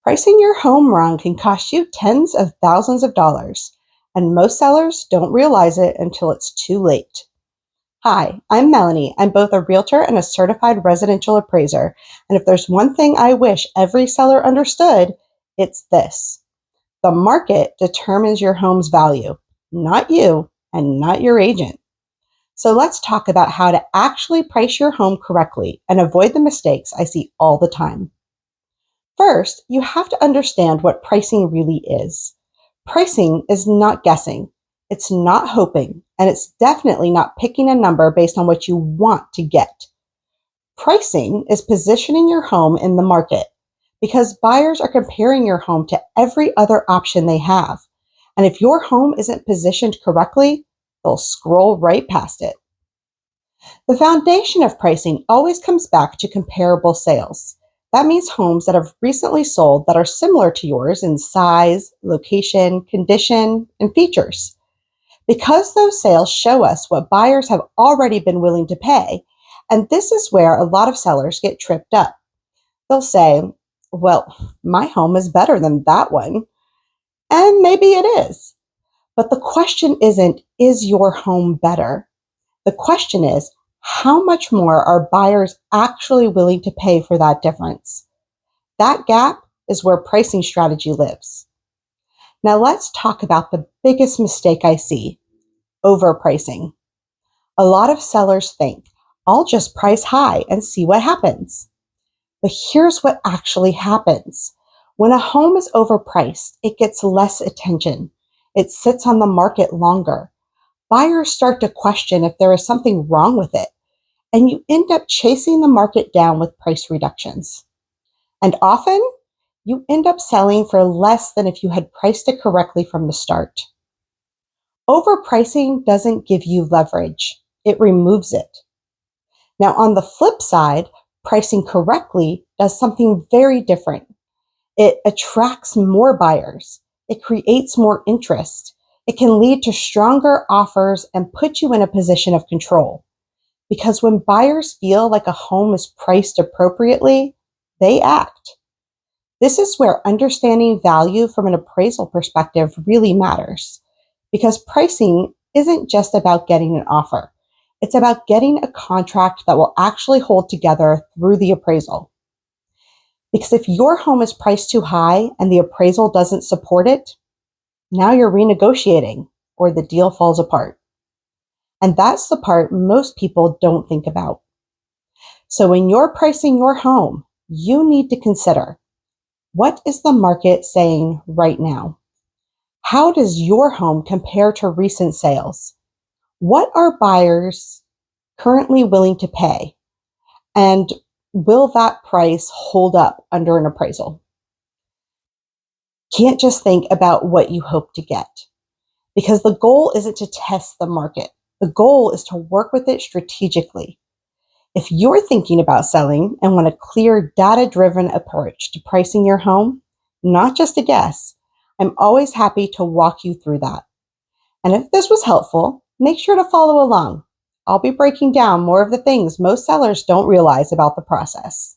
Pricing your home wrong can cost you tens of thousands of dollars, and most sellers don't realize it until it's too late. Hi, I'm Melanie. I'm both a realtor and a certified residential appraiser. And if there's one thing I wish every seller understood, it's this. The market determines your home's value, not you and not your agent. So let's talk about how to actually price your home correctly and avoid the mistakes I see all the time. First, you have to understand what pricing really is. Pricing is not guessing, it's not hoping, and it's definitely not picking a number based on what you want to get. Pricing is positioning your home in the market because buyers are comparing your home to every other option they have. And if your home isn't positioned correctly, they'll scroll right past it. The foundation of pricing always comes back to comparable sales. That means homes that have recently sold that are similar to yours in size, location, condition, and features. Because those sales show us what buyers have already been willing to pay, and this is where a lot of sellers get tripped up. They'll say, well, my home is better than that one. And maybe it is. But the question isn't, is your home better? The question is, how much more are buyers actually willing to pay for that difference? That gap is where pricing strategy lives. Now let's talk about the biggest mistake I see, overpricing. A lot of sellers think, I'll just price high and see what happens. But here's what actually happens. When a home is overpriced, it gets less attention. It sits on the market longer. Buyers start to question if there is something wrong with it, and you end up chasing the market down with price reductions. And often, you end up selling for less than if you had priced it correctly from the start. Overpricing doesn't give you leverage, it removes it. Now, on the flip side, pricing correctly does something very different. It attracts more buyers, it creates more interest, it can lead to stronger offers and put you in a position of control. Because when buyers feel like a home is priced appropriately, they act. This is where understanding value from an appraisal perspective really matters. Because pricing isn't just about getting an offer. It's about getting a contract that will actually hold together through the appraisal. Because if your home is priced too high and the appraisal doesn't support it, now you're renegotiating or the deal falls apart. And that's the part most people don't think about. So when you're pricing your home, you need to consider, what is the market saying right now? How does your home compare to recent sales? What are buyers currently willing to pay? And will that price hold up under an appraisal? Can't just think about what you hope to get, because the goal isn't to test the market. The goal is to work with it strategically. If you're thinking about selling and want a clear data-driven approach to pricing your home, not just a guess, I'm always happy to walk you through that. And if this was helpful, make sure to follow along. I'll be breaking down more of the things most sellers don't realize about the process.